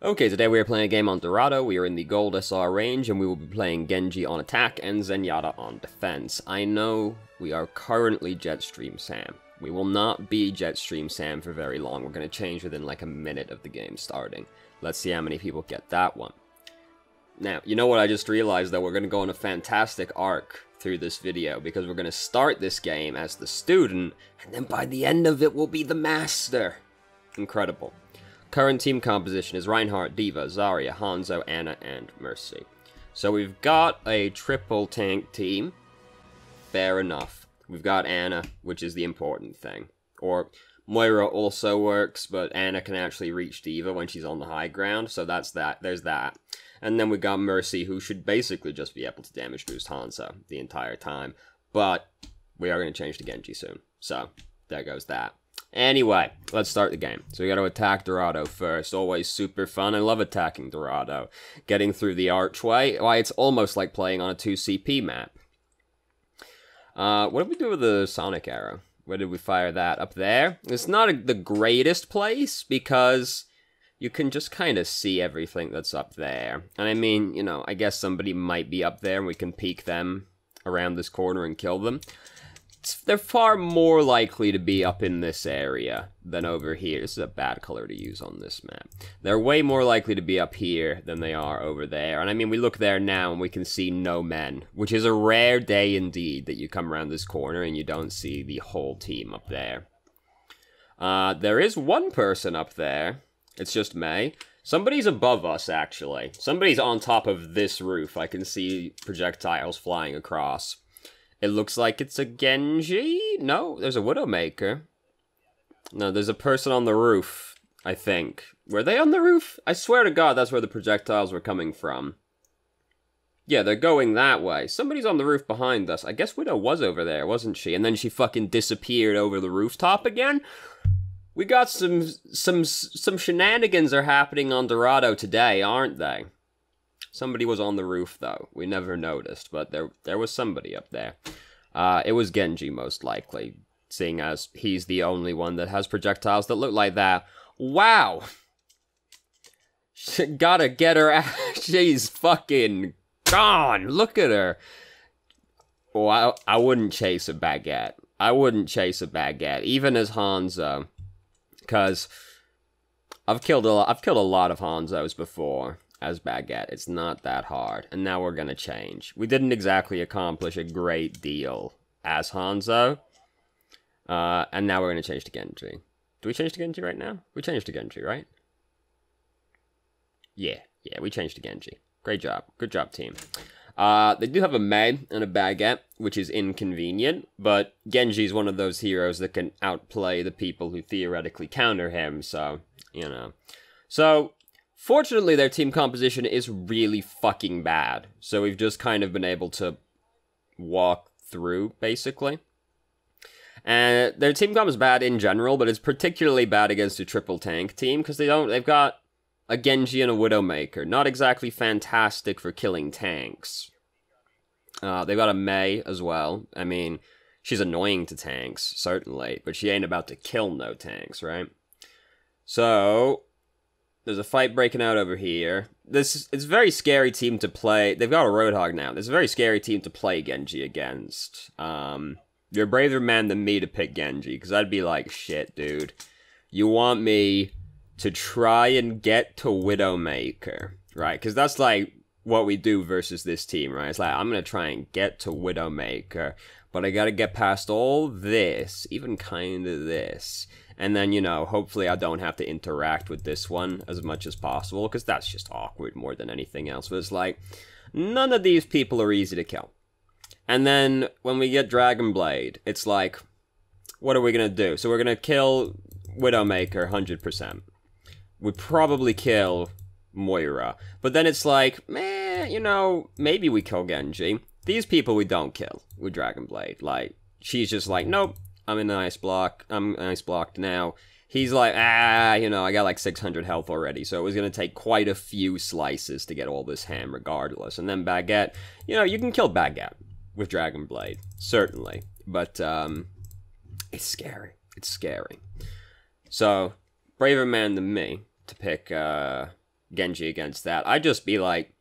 Okay, today we are playing a game on Dorado. We are in the Gold SR range, and we will be playing Genji on attack and Zenyatta on defense. I know we are currently Jetstream Sam. We will not be Jetstream Sam for very long. We're going to change within like a minute of the game starting. Let's see how many people get that one. Now, you know what I just realized, though? We're going to go on a fantastic arc through this video, because we're going to start this game as the student, and then by the end of it, we'll be the master. Incredible. Current team composition is Reinhardt, D.Va, Zarya, Hanzo, Ana, and Mercy. So we've got a triple tank team. Fair enough. We've got Ana, which is the important thing. Or Moira also works, but Ana can actually reach D.Va when she's on the high ground, so that's that. There's that. And then we got Mercy, who should basically just be able to damage boost Hanzo the entire time. But we are going to change to Genji soon. So there goes that. Anyway, let's start the game. So we gotta attack Dorado first. Always super fun. I love attacking Dorado. Getting through the archway. Why, it's almost like playing on a 2CP map. What did we do with the Sonic arrow? Where did we fire that? Up there? It's not the greatest place, because you can just kind of see everything that's up there. And I mean, you know, I guess somebody might be up there and we can peek them around this corner and kill them. They're far more likely to be up in this area than over here. This is a bad color to use on this map. They're way more likely to be up here than they are over there. And I mean, we look there now and we can see no men, which is a rare day indeed that you come around this corner and you don't see the whole team up there. There is one person up there. It's just May. Somebody's above us, actually. Somebody's on top of this roof. I can see projectiles flying across. It looks like it's a Genji? No, there's a Widowmaker. No, there's a person on the roof, I think. Were they on the roof? I swear to God, that's where the projectiles were coming from. Yeah, they're going that way. Somebody's on the roof behind us. I guess Widow was over there, wasn't she? And then she fucking disappeared over the rooftop again? We got some shenanigans are happening on Dorado today, aren't they? Somebody was on the roof, though. We never noticed, but there was somebody up there. It was Genji, most likely, seeing as he's the only one that has projectiles that look like that. Wow! Gotta get her out. She's fucking gone! Look at her! Oh, I wouldn't chase a baguette. I wouldn't chase a baguette, even as Hanzo. Because I've killed a lot of Hanzos before. As Baguette, it's not that hard, and now we're gonna change. We didn't exactly accomplish a great deal as Hanzo, and now we're gonna change to Genji. Do we change to Genji right now? We changed to Genji, right? Yeah, we changed to Genji. Great job. Good job, team. They do have a Mei and a Baguette, which is inconvenient, but Genji's one of those heroes that can outplay the people who theoretically counter him, so, you know. So, fortunately, their team composition is really fucking bad, so we've just kind of been able to walk through, basically. And their team comp is bad in general, but it's particularly bad against a triple tank team, because they've got a Genji and a Widowmaker. Not exactly fantastic for killing tanks. They've got a Mei as well. I mean, she's annoying to tanks, certainly, but she ain't about to kill no tanks, right? So there's a fight breaking out over here. It's a very scary team to play. They've got a Roadhog now. It's a very scary team to play Genji against. You're a braver man than me to pick Genji, because I'd be like, shit, dude. You want me to try and get to Widowmaker, right? Because that's like what we do versus this team, right? It's like, I'm going to try and get to Widowmaker, but I got to get past all this, even kind of this. And then, you know, hopefully I don't have to interact with this one as much as possible, because that's just awkward more than anything else. But it's like, none of these people are easy to kill. And then, when we get Dragon Blade, it's like, what are we going to do? So we're going to kill Widowmaker 100%. We'd probably kill Moira. But then it's like, meh, you know, maybe we kill Genji. These people we don't kill with Dragon Blade. Like, she's just like, nope. I'm in the ice block. I'm ice blocked now. He's like, you know, I got like 600 health already, so it was going to take quite a few slices to get all this ham regardless. And then Baguette, you know, you can kill Baguette with Dragon Blade, certainly. But, it's scary. It's scary. So, braver man than me to pick Genji against that. I'd just be like,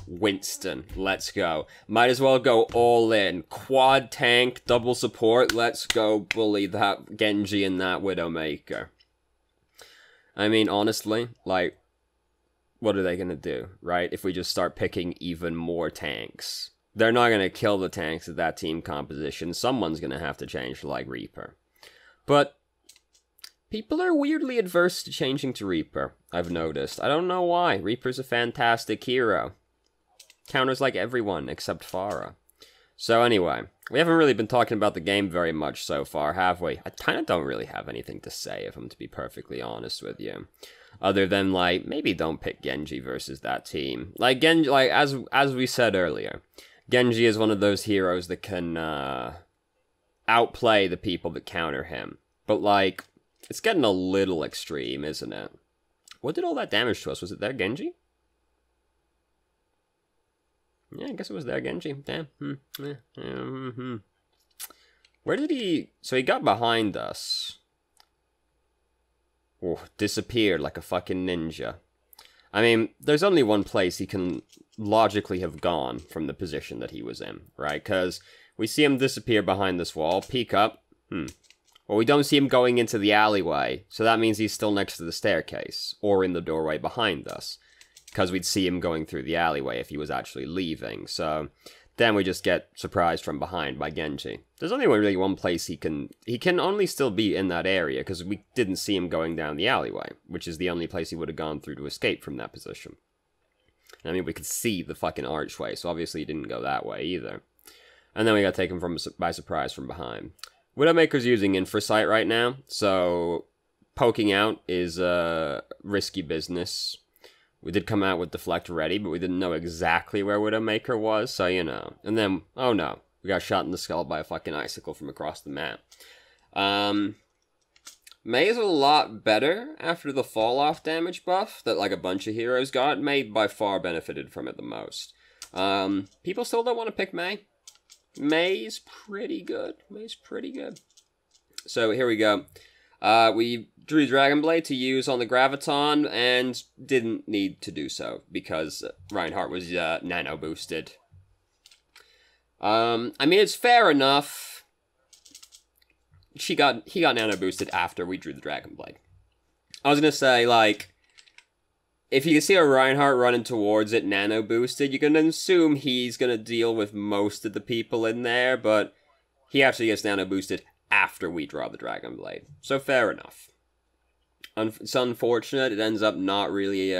Winston, let's go. Might as well go all in. Quad tank, double support, let's go bully that Genji and that Widowmaker. I mean, honestly, like, what are they gonna do, right? If we just start picking even more tanks. They're not gonna kill the tanks of that team composition. Someone's gonna have to change to, like, Reaper. But people are weirdly adverse to changing to Reaper, I've noticed. I don't know why. Reaper's a fantastic hero. Counters like everyone except Pharah. So anyway, we haven't really been talking about the game very much so far, have we? I kind of don't really have anything to say, if I'm to be perfectly honest with you. Other than, like, maybe don't pick Genji versus that team. Like, Genji, like, as we said earlier, Genji is one of those heroes that can, outplay the people that counter him. But, like, it's getting a little extreme, isn't it? What did all that damage to us? Was it their Genji? Yeah, I guess it was their Genji. Damn. Where did he... So he got behind us. Oh, disappeared like a fucking ninja. I mean, there's only one place he can logically have gone from the position that he was in, right? Because we see him disappear behind this wall, peek up. Well, we don't see him going into the alleyway, so that means he's still next to the staircase, or in the doorway behind us. Because we'd see him going through the alleyway if he was actually leaving, so then we just get surprised from behind by Genji. There's only really one place he can only still be in that area, because we didn't see him going down the alleyway, which is the only place he would have gone through to escape from that position. I mean, we could see the fucking archway, so obviously he didn't go that way either. And then we got taken by surprise from behind. Widowmaker's using Infrasight right now, so poking out is risky business. We did come out with Deflect ready, but we didn't know exactly where Widowmaker was, so you know. And then, oh no, we got shot in the skull by a fucking icicle from across the map. Mei is a lot better after the fall-off damage buff that, like, a bunch of heroes got. Mei by far benefited from it the most. People still don't want to pick Mei. Mei's pretty good. Mei's pretty good. So here we go. We drew Dragon Blade to use on the Graviton, and didn't need to do so, because Reinhardt was nano boosted. I mean, it's fair enough. He got nano boosted after we drew the Dragon Blade. I was gonna say, like, if you can see a Reinhardt running towards it nano boosted, you can assume he's gonna deal with most of the people in there, but he actually gets nano boosted after we draw the Dragon Blade. So fair enough. It's unfortunate. It ends up not really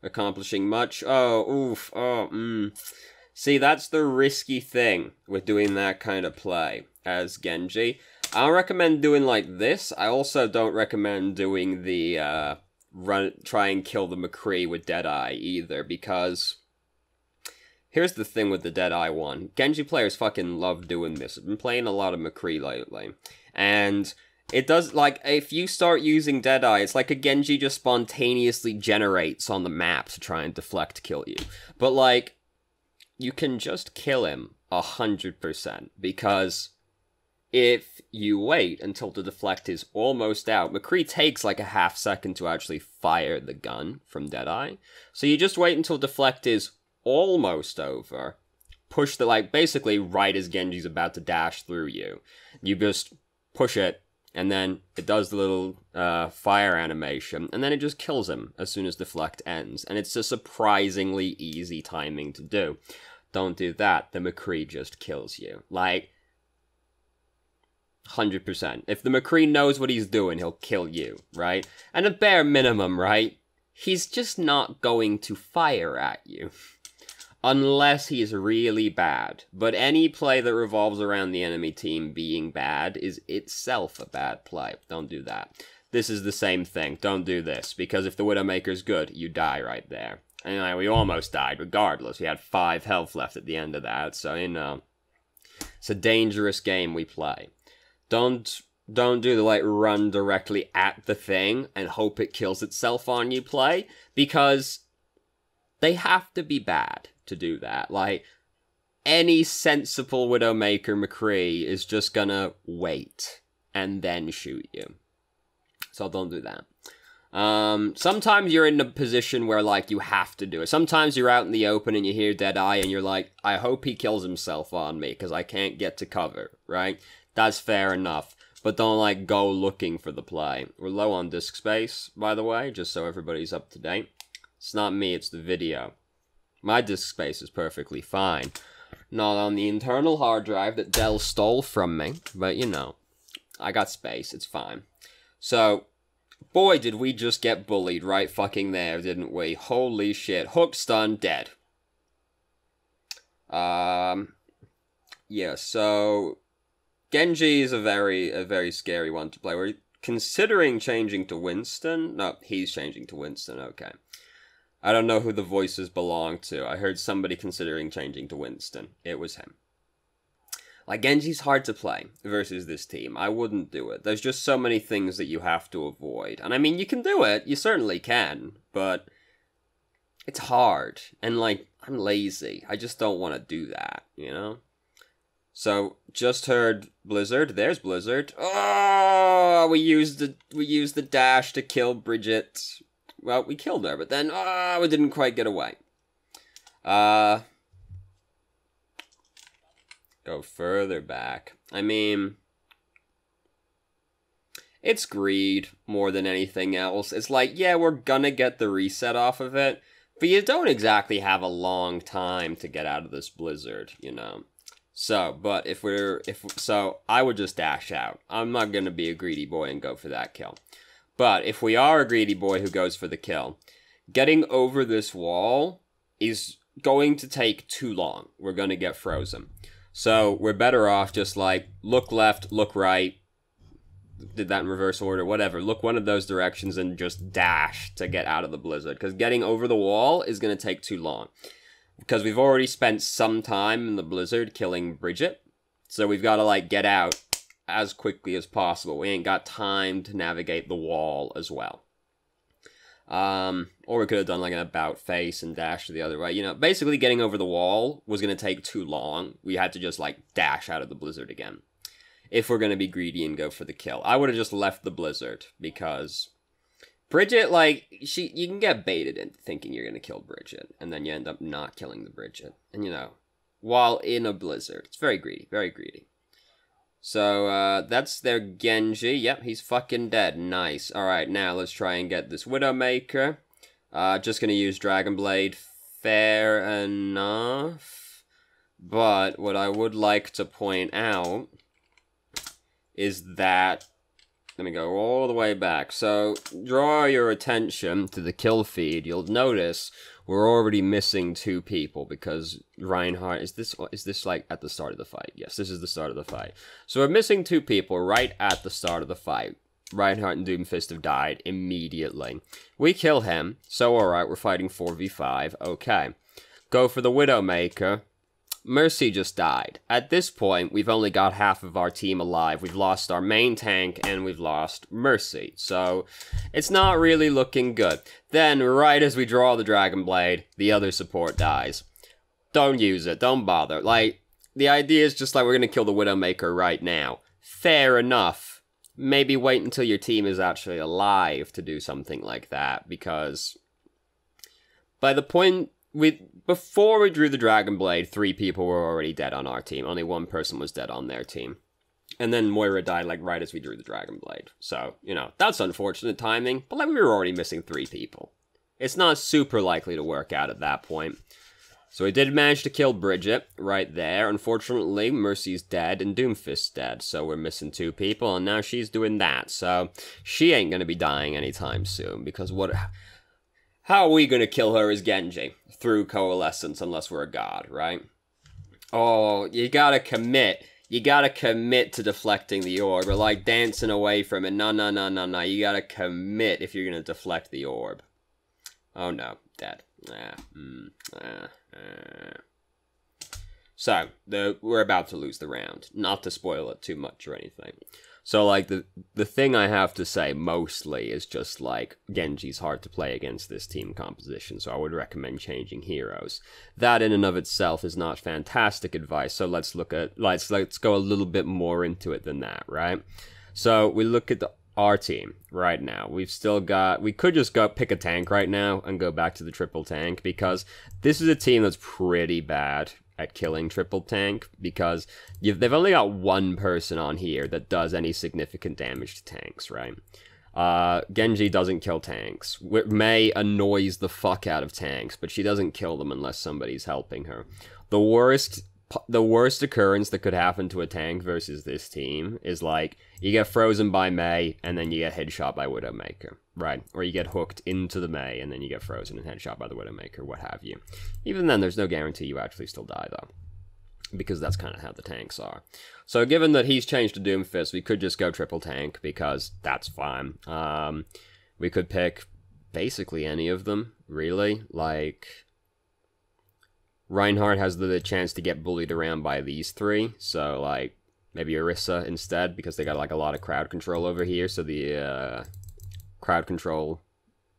accomplishing much. Oh, oof. Oh, See, that's the risky thing with doing that kind of play as Genji. I don't recommend doing like this. I also don't recommend doing the try and kill the McCree with Deadeye either, because here's the thing with the Deadeye one. Genji players fucking love doing this. I've been playing a lot of McCree lately, and it does, like, if you start using Deadeye, it's like a Genji just spontaneously generates on the map to try and deflect kill you. But, like, you can just kill him 100%, because if you wait until the deflect is almost out, McCree takes like a half second to actually fire the gun from Deadeye. So you just wait until deflect is almost over, push the, like, basically right as Genji's about to dash through you. You just push it, and then it does the little fire animation, and then it just kills him as soon as Deflect ends. And it's a surprisingly easy timing to do. Don't do that, the McCree just kills you. Like, 100%. If the McCree knows what he's doing, he'll kill you, right? And at bare minimum, right, he's just not going to fire at you. Unless he's really bad. But any play that revolves around the enemy team being bad is itself a bad play. Don't do that. This is the same thing. Don't do this. Because if the Widowmaker's good, you die right there. And we almost died regardless. We had 5 health left at the end of that. So, you know, it's a dangerous game we play. Don't do the, like, run directly at the thing and hope it kills itself on you play. Because they have to be bad to do that. Like, any sensible Widowmaker McCree is just gonna wait and then shoot you. So don't do that. Sometimes you're in a position where, like, you have to do it. Sometimes you're out in the open and you hear Deadeye and you're like, I hope he kills himself on me because I can't get to cover, right? That's fair enough. But don't, like, go looking for the play. We're low on disk space, by the way, just so everybody's up to date. It's not me, it's the video. My disk space is perfectly fine. Not on the internal hard drive that Dell stole from me, but, you know, I got space, it's fine. So, boy, did we just get bullied right fucking there, didn't we? Holy shit. Hook stun, dead. Yeah, so Genji is a very scary one to play. We're considering changing to Winston. No, he's changing to Winston, okay. I don't know who the voices belong to. I heard somebody considering changing to Winston. It was him. Like, Genji's hard to play versus this team. I wouldn't do it. There's just so many things that you have to avoid. And I mean, you can do it. You certainly can. But it's hard. And, like, I'm lazy. I just don't want to do that, you know? So, just heard Blizzard. There's Blizzard. Oh, we used the dash to kill Bridget. Well, we killed her, but then, we didn't quite get away. Go further back. I mean, it's greed more than anything else. It's like, yeah, we're gonna get the reset off of it, but you don't exactly have a long time to get out of this blizzard, you know. So, but so I would just dash out. I'm not gonna be a greedy boy and go for that kill. But if we are a greedy boy who goes for the kill, getting over this wall is going to take too long. We're gonna get frozen. So, we're better off just, like, look left, look right, did that in reverse order, whatever. Look one of those directions and just dash to get out of the blizzard. Because getting over the wall is going to take too long. Because we've already spent some time in the blizzard killing Bridget. So we've got to, like, get out as quickly as possible. We ain't got time to navigate the wall as well. Or we could have done like an about face and dash the other way. You know, basically getting over the wall was going to take too long. We had to just like dash out of the blizzard again. If we're going to be greedy and go for the kill. I would have just left the blizzard because Bridget, like, you can get baited into thinking you're going to kill Bridget. And then you end up not killing the Bridget. And you know, while in a blizzard. It's very greedy, very greedy. So, that's their Genji. Yep, he's fucking dead. Nice. Alright, now let's try and get this Widowmaker. Just gonna use Dragon Blade. Fair enough. But what I would like to point out is that... Let me go all the way back. So, draw your attention to the kill feed. You'll notice we're already missing 2 people because Reinhardt... Is this like at the start of the fight? Yes, this is the start of the fight. So we're missing 2 people right at the start of the fight. Reinhardt and Doomfist have died immediately. We kill him. So alright, we're fighting 4v5. Okay. Go for the Widowmaker. Mercy just died. At this point, we've only got half of our team alive. We've lost our main tank, and we've lost Mercy. So, it's not really looking good. Then, right as we draw the Dragon Blade, the other support dies. Don't use it. Don't bother. Like, the idea is just like we're gonna kill the Widowmaker right now. Fair enough. Maybe wait until your team is actually alive to do something like that, because by the point... Before we drew the Dragon Blade, 3 people were already dead on our team. Only 1 person was dead on their team. And then Moira died, like, right as we drew the Dragon Blade. So, you know, that's unfortunate timing. But, like, we were already missing 3 people. It's not super likely to work out at that point. So we did manage to kill Bridget right there. Unfortunately, Mercy's dead and Doomfist's dead. So we're missing 2 people, and now she's doing that. So she ain't gonna be dying anytime soon. Because how are we gonna kill her as Genji? Through Coalescence, unless we're a god, right? Oh, you gotta commit. You gotta commit to deflecting the orb. Or like dancing away from it. No. You gotta commit if you're gonna deflect the orb. Oh no, dead. So, we're about to lose the round. Not to spoil it too much or anything. So, like, the thing I have to say mostly is just, like, Genji's hard to play against this team composition, so I would recommend changing heroes. That in and of itself is not fantastic advice, so let's go a little bit more into it than that, right? So, we look at our team right now, we've still got, we could just go pick a tank right now and go back to the triple tank, because this is a team that's pretty bad at killing triple tank, because they've only got one person on here that does any significant damage to tanks, right? Genji doesn't kill tanks. Mei annoys the fuck out of tanks, but she doesn't kill them unless somebody's helping her. The worst occurrence that could happen to a tank versus this team is, like, you get frozen by Mei, and then you get headshot by Widowmaker, right? Or you get hooked into the Mei, and then you get frozen and headshot by the Widowmaker, what have you. Even then, there's no guarantee you actually still die, though, because that's kind of how the tanks are. So given that he's changed to Doomfist, we could just go triple tank, because that's fine. We could pick basically any of them, really. Like, Reinhardt has the chance to get bullied around by these three, so, like, maybe Orisa instead, because they got, like, a lot of crowd control over here, so the crowd control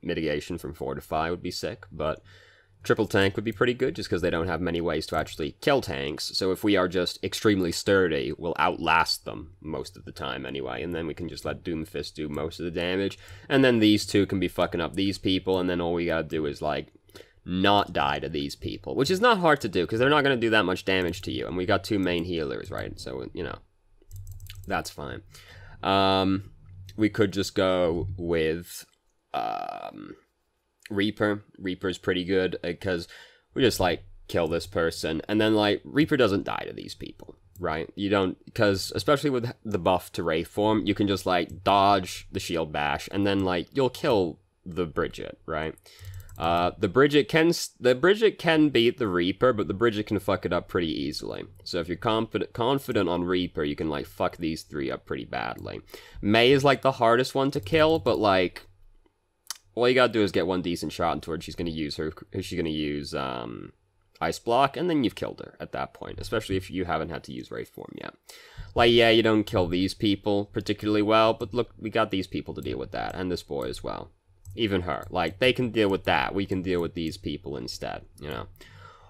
mitigation from 4 to 5 would be sick, but triple tank would be pretty good, just because they don't have many ways to actually kill tanks, so if we are just extremely sturdy, we'll outlast them most of the time anyway, and then we can just let Doomfist do most of the damage, and then these two can be fucking up these people, and then all we gotta do is, like, not die to these people, which is not hard to do, because they're not going to do that much damage to you, and we got 2 main healers, right? So, you know, that's fine. We could just go with Reaper. Reaper's pretty good, because we just, like, kill this person, and then, like, Reaper doesn't die to these people, right? You don't, because, especially with the buff to Wraith form, you can just, like, dodge the shield bash, and then, like, you'll kill the Bridget, right? The Bridget can beat the Reaper, but the Bridget can fuck it up pretty easily. So if you're confident on Reaper, you can, like, fuck these 3 up pretty badly. Mei is, like, the hardest one to kill, but, like, all you gotta do is get one decent shot into her, and she's gonna use Ice Block, and then you've killed her at that point, especially if you haven't had to use Wraith form yet. Like, yeah, you don't kill these people particularly well, but look, we got these people to deal with that, and this boy as well. Even her. Like, they can deal with that. We can deal with these people instead, you know?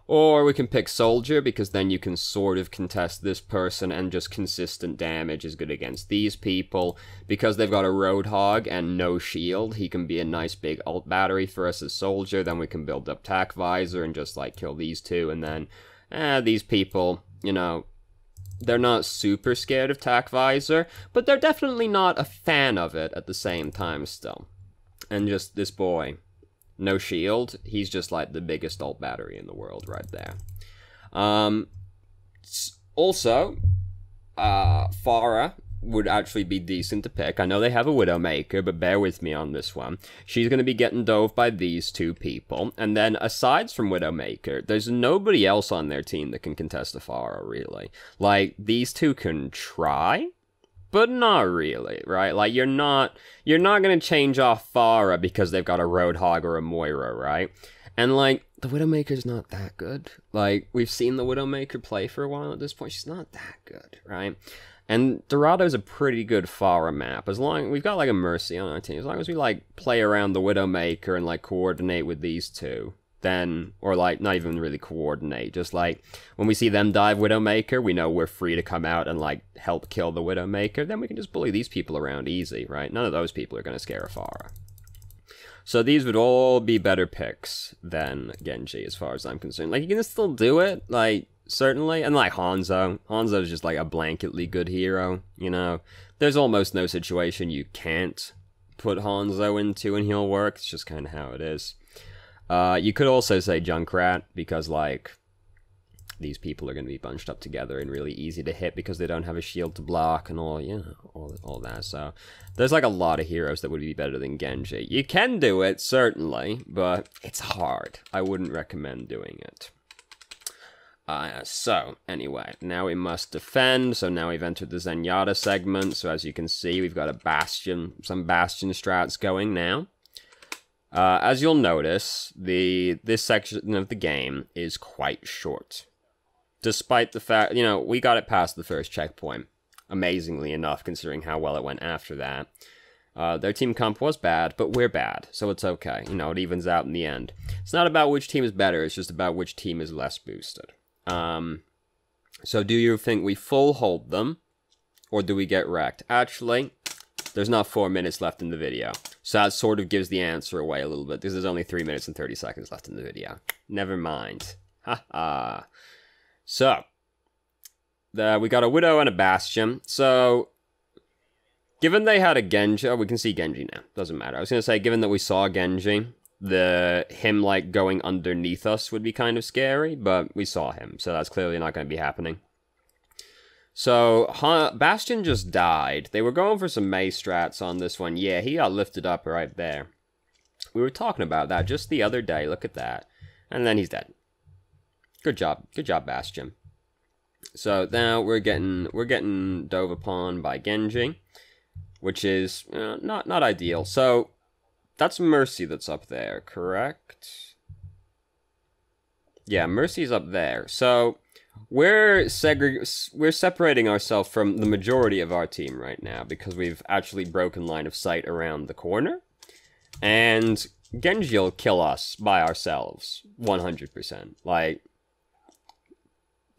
Or we can pick Soldier, because then you can sort of contest this person, and just consistent damage is good against these people. Because they've got a Roadhog and no shield, he can be a nice big ult battery for us as Soldier. Then we can build up Tac Visor and just, like, kill these two. And then, these people, you know, they're not super scared of Tac Visor, but they're definitely not a fan of it at the same time still. And just this boy, no shield, he's just, like, the biggest ult battery in the world right there. Also, Pharah would actually be decent to pick. I know they have a Widowmaker, but bear with me on this one. She's going to be getting dove by these 2 people. And then, aside from Widowmaker, there's nobody else on their team that can contest a Pharah, really. Like, these 2 can try, but not really, right? Like, you're not gonna change off Pharah because they've got a Roadhog or a Moira, right? And, like, the Widowmaker's not that good. Like, we've seen the Widowmaker play for a while at this point. She's not that good, right? And Dorado's a pretty good Pharah map. As long we've got, like, a Mercy on our team. As long as we, like, play around the Widowmaker and, like, coordinate with these 2. Then, or, like, not even really coordinate, just, like, when we see them dive Widowmaker, we know we're free to come out and, like, help kill the Widowmaker, then we can just bully these people around easy, right? None of those people are going to scare a Pharah. So these would all be better picks than Genji, as far as I'm concerned. Like, you can still do it, like, certainly, and, like, Hanzo's just, like, a blanketly good hero, you know? There's almost no situation you can't put Hanzo into and he'll work, it's just kind of how it is. You could also say Junkrat, because, like, these people are going to be bunched up together and really easy to hit because they don't have a shield to block and all, you know, all that. So there's, like, a lot of heroes that would be better than Genji. You can do it, certainly, but it's hard. I wouldn't recommend doing it. So, anyway, now we must defend. So now we've entered the Zenyatta segment. So as you can see, we've got some Bastion strats going now. As you'll notice, this section of the game is quite short. Despite the fact, you know, we got it past the first checkpoint, amazingly enough, considering how well it went after that. Their team comp was bad, but we're bad, so it's okay. You know, it evens out in the end. It's not about which team is better, it's just about which team is less boosted. So do you think we full hold them, or do we get wrecked? Actually, There's not 4 minutes left in the video. So that sort of gives the answer away a little bit. This is only 3 minutes and 30 seconds left in the video. Never mind. Ha. So, we got a Widow and a Bastion. So, given they had a Genji... Oh, we can see Genji now. Doesn't matter. I was going to say, given that we saw Genji, him, like, going underneath us would be kind of scary, but we saw him, so that's clearly not going to be happening. So, Bastion just died. They were going for some Mei strats on this one. Yeah, he got lifted up right there. We were talking about that just the other day. Look at that. And then he's dead. Good job. Good job, Bastion. So, now we're getting dove upon by Genji, which is not ideal. So, that's Mercy that's up there, correct? Yeah, Mercy's up there. So, we're separating ourselves from the majority of our team right now because we've actually broken line of sight around the corner. And Genji will kill us by ourselves, 100%. Like,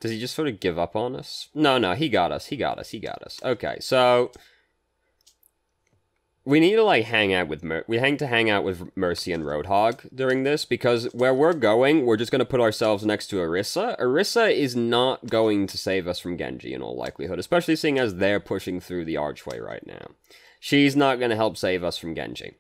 does he just sort of give up on us? No, he got us. Okay, so we need to, like, hang out with Mercy and Roadhog during this, because where we're going, we're just going to put ourselves next to Orisa. Orisa is not going to save us from Genji in all likelihood, especially seeing as they're pushing through the archway right now. She's not going to help save us from Genji.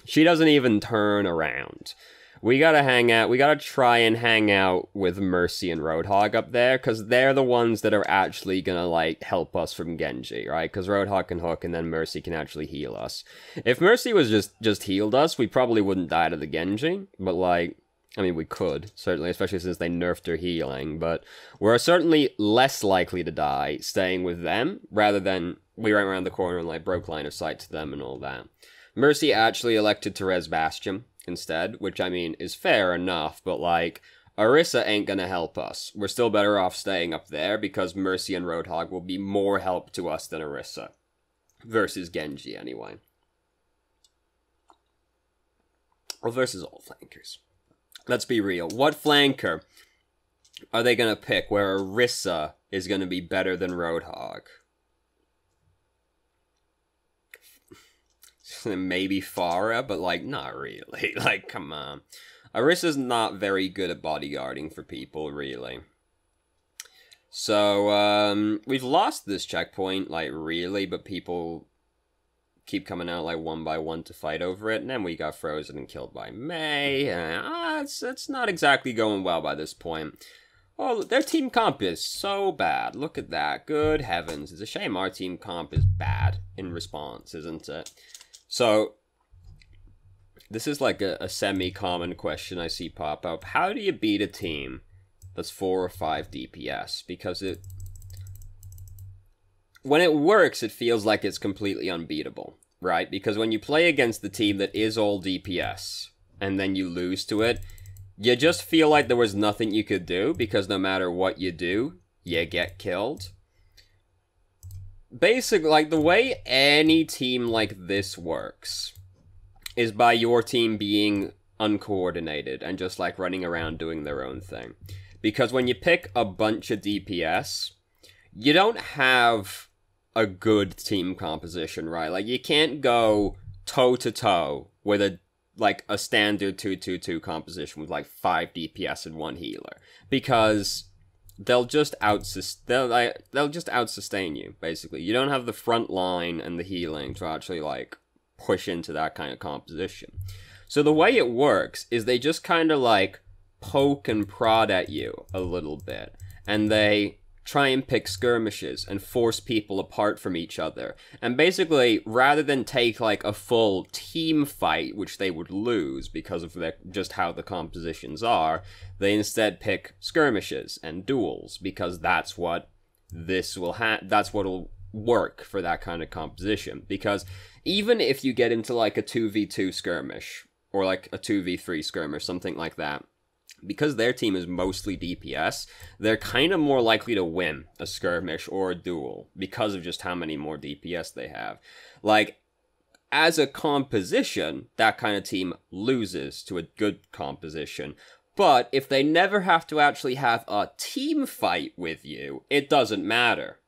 She doesn't even turn around. We gotta try and hang out with Mercy and Roadhog up there, because they're the ones that are actually gonna, like, help us from Genji, right? Because Roadhog can hook, and then Mercy can actually heal us. If Mercy was just healed us, we probably wouldn't die to the Genji, but, like, I mean, we could, certainly, especially since they nerfed her healing, but we're certainly less likely to die staying with them, rather than we went around the corner and, like, broke line of sight to them and all that. Mercy actually elected to res Bastion instead, which, I mean, is fair enough, but, like, Orisa ain't gonna help us. We're still better off staying up there, because Mercy and Roadhog will be more help to us than Orisa. Versus Genji, anyway. Well, versus all flankers. Let's be real. What flanker are they gonna pick where Orisa is gonna be better than Roadhog? Maybe Pharah, but, like, not really. Like, come on. Orisa's not very good at bodyguarding for people, really. So, we've lost this checkpoint, like, really, but people keep coming out, like, one by one to fight over it, and then we got frozen and killed by Mei. It's not exactly going well by this point. Oh, their team comp is so bad. Look at that. Good heavens. It's a shame our team comp is bad in response, isn't it? So, this is like a semi-common question I see pop up. How do you beat a team that's 4 or 5 DPS? Because when it works, it feels like it's completely unbeatable, right? Because when you play against the team that is all DPS, and then you lose to it, you just feel like there was nothing you could do, because no matter what you do, you get killed. Basically, like, the way any team like this works is by your team being uncoordinated and just, like, running around doing their own thing. Because when you pick a bunch of DPS, you don't have a good team composition, right? Like, you can't go toe-to-toe with a standard 2-2-2 composition with, like, 5 DPS and 1 healer. Because they'll just out-sustain you, basically. You don't have the front line and the healing to actually, like, push into that kind of composition. So the way it works is they just kind of, like, poke and prod at you a little bit, and they try and pick skirmishes and force people apart from each other. And basically, rather than take, like, a full team fight, which they would lose because of just how the compositions are, they instead pick skirmishes and duels, because that's what that's what'll work for that kind of composition. Because even if you get into, like, a 2v2 skirmish, or, like, a 2v3 skirmish, something like that, because their team is mostly DPS, they're kind of more likely to win a skirmish or a duel because of just how many more DPS they have. Like, as a composition, that kind of team loses to a good composition. But if they never have to actually have a team fight with you, it doesn't matter.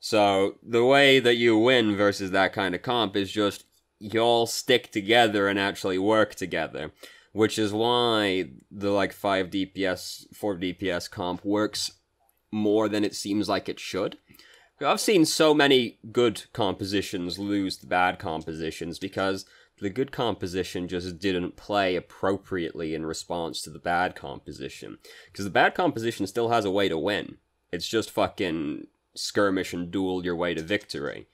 So, the way that you win versus that kind of comp is just, you all stick together and actually work together. Which is why the, like, 5 DPS, 4 DPS comp works more than it seems like it should. I've seen so many good compositions lose the bad compositions because the good composition just didn't play appropriately in response to the bad composition. Because the bad composition still has a way to win. It's just fucking skirmish and duel your way to victory.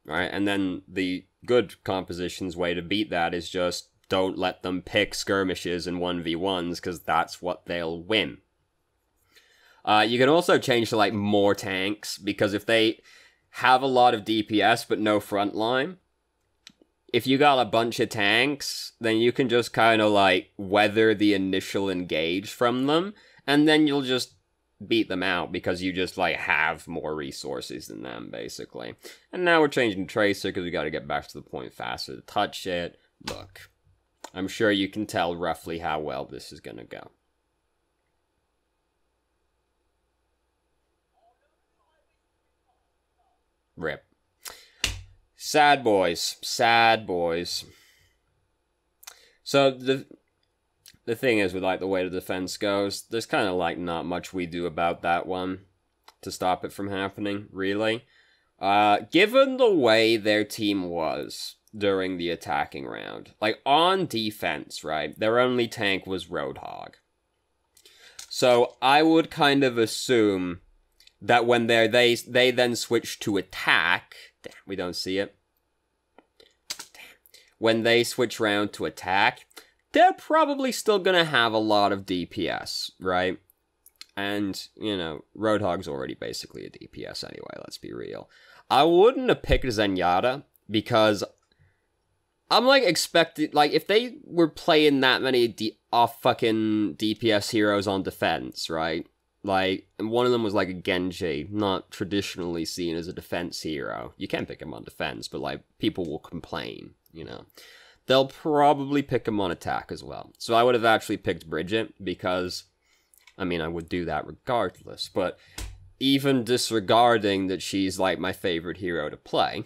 Right? And then the good composition's way to beat that is just don't let them pick skirmishes and 1v1s, because that's what they'll win. You can also change to, like, more tanks, because if they have a lot of DPS but no frontline, if you got a bunch of tanks, then you can just kind of, like, weather the initial engage from them, and then you'll just beat them out, because you just, like, have more resources than them, basically. And now we're changing Tracer, because we gotta get back to the point faster to touch it. Look, I'm sure you can tell roughly how well this is gonna go. Rip. Sad boys. Sad boys. So, the thing is, with, like, the way the defense goes, there's kind of, like, not much we do about that one to stop it from happening, really. Given the way their team was during the attacking round, like, on defense, right, their only tank was Roadhog. So, I would kind of assume that when they then switch to attack, damn, we don't see it. When they switch around to attack, they're probably still gonna have a lot of DPS, right? And, you know, Roadhog's already basically a DPS anyway, let's be real. I wouldn't have picked Zenyatta, because I'm, like, expecting, like, if they were playing that many fucking DPS heroes on defense, right? Like, and one of them was, like, a Genji, not traditionally seen as a defense hero. You can pick him on defense, but, like, people will complain, you know. They'll probably pick him on attack as well. So I would have actually picked Bridget, because, I mean, I would do that regardless. But even disregarding that she's, like, my favorite hero to play,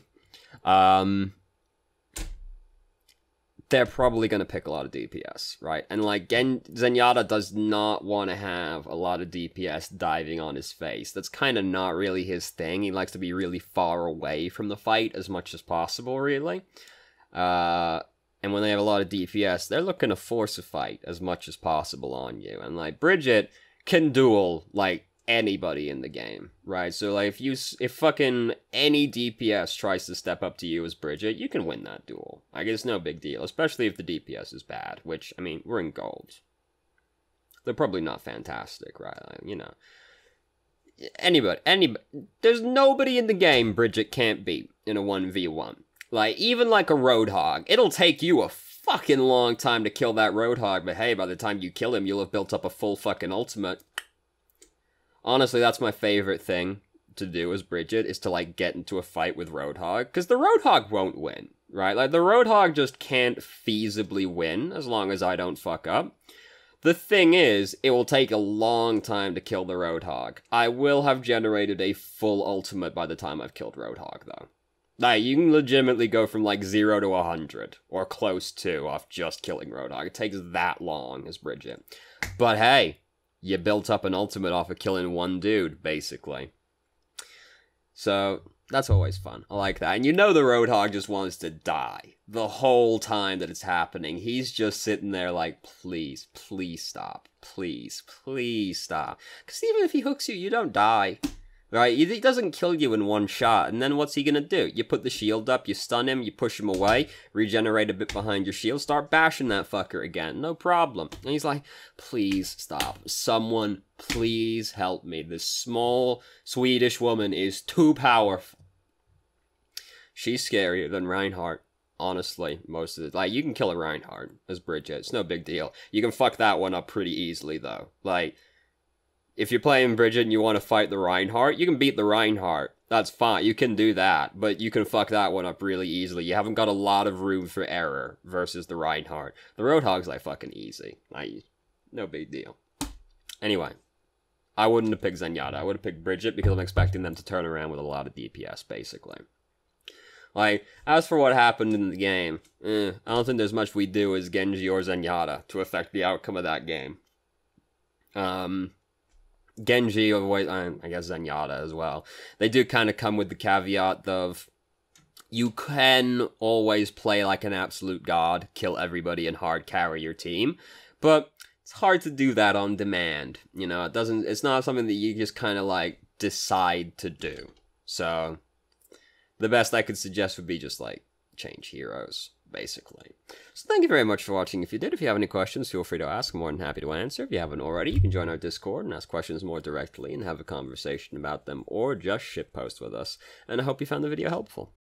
they're probably going to pick a lot of DPS, right? And, like, Zenyatta does not want to have a lot of DPS diving on his face. That's kind of not really his thing. He likes to be really far away from the fight as much as possible, really. And when they have a lot of DPS, they're looking to force a fight as much as possible on you. And, like, Bridget can duel, like, anybody in the game, right? So, like, if fucking any DPS tries to step up to you as Bridget, you can win that duel. Like, it's no big deal, especially if the DPS is bad, which, I mean, we're in gold. They're probably not fantastic, right? Like, you know. Anybody, there's nobody in the game Bridget can't beat in a 1v1. Like, even like a Roadhog, it'll take you a fucking long time to kill that Roadhog, but hey, by the time you kill him, you'll have built up a full fucking ultimate. Honestly, that's my favorite thing to do as Bridget, is to, like, get into a fight with Roadhog, because the Roadhog won't win, right? Like, the Roadhog just can't feasibly win, as long as I don't fuck up. The thing is, it will take a long time to kill the Roadhog. I will have generated a full ultimate by the time I've killed Roadhog, though. Like, you can legitimately go from, like, 0 to 100, or close to, off just killing Roadhog. It takes that long as Bridget. But hey, you built up an ultimate off of killing one dude, basically. So, that's always fun. I like that. And you know the Roadhog just wants to die. The whole time that it's happening, he's just sitting there like, please, please stop. Please, please stop. Because even if he hooks you, you don't die. Right? He doesn't kill you in one shot, and then what's he gonna do? You put the shield up, you stun him, you push him away, regenerate a bit behind your shield, start bashing that fucker again. No problem. And he's like, please stop. Someone, please help me. This small Swedish woman is too powerful. She's scarier than Reinhardt. Honestly, most of the... Like, you can kill a Reinhardt as Bridget. It's no big deal. You can fuck that one up pretty easily, though. Like... If you're playing Bridget and you want to fight the Reinhardt, you can beat the Reinhardt. That's fine. You can do that, but you can fuck that one up really easily. You haven't got a lot of room for error versus the Reinhardt. The Roadhog's like fucking easy. Like, no big deal. Anyway. I wouldn't have picked Zenyatta. I would have picked Bridget because I'm expecting them to turn around with a lot of DPS, basically. Like, as for what happened in the game, I don't think there's much we do as Genji or Zenyatta to affect the outcome of that game. Genji, or I guess Zenyatta as well, they do kind of come with the caveat of you can always play like an absolute god, kill everybody and hard carry your team, but it's hard to do that on demand. You know, it's not something that you just kind of like decide to do. So the best I could suggest would be just like change heroes, basically. So thank you very much for watching. If you did, if you have any questions, feel free to ask. I'm more than happy to answer. If you haven't already, you can join our Discord and ask questions more directly and have a conversation about them, or just shitpost with us. And I hope you found the video helpful.